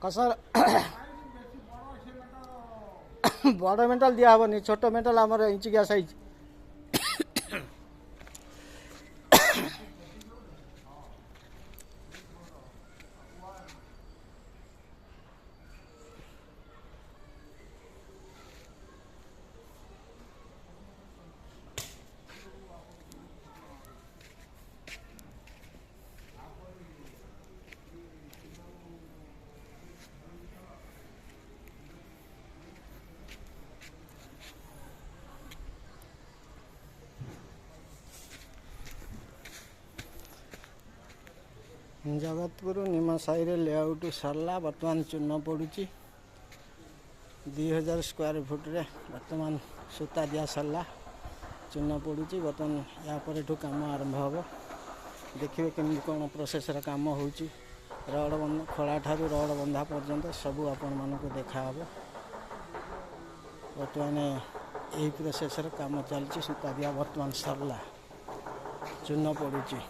कसर बड़ मेटाल दिया हेनी छोट मेटाल आम इंचिकिया साइज जगतपुर निमा साई रे लेआउट सरला बर्तमान चून पड़ुची 2000 स्क्वायर फुट रे बर्तमान सूता दिया सरला चून पड़ुची बर्तमान या काम आरंभ हम देखिए केमती कौन प्रोसेस काम हो रड खड़ा ठारू रड बंधा पर्यंत सबू आपण मानक देखा बर्तमान यही प्रोसेस काम चलती सूता दिया बर्तमान सरला चून पड़ुची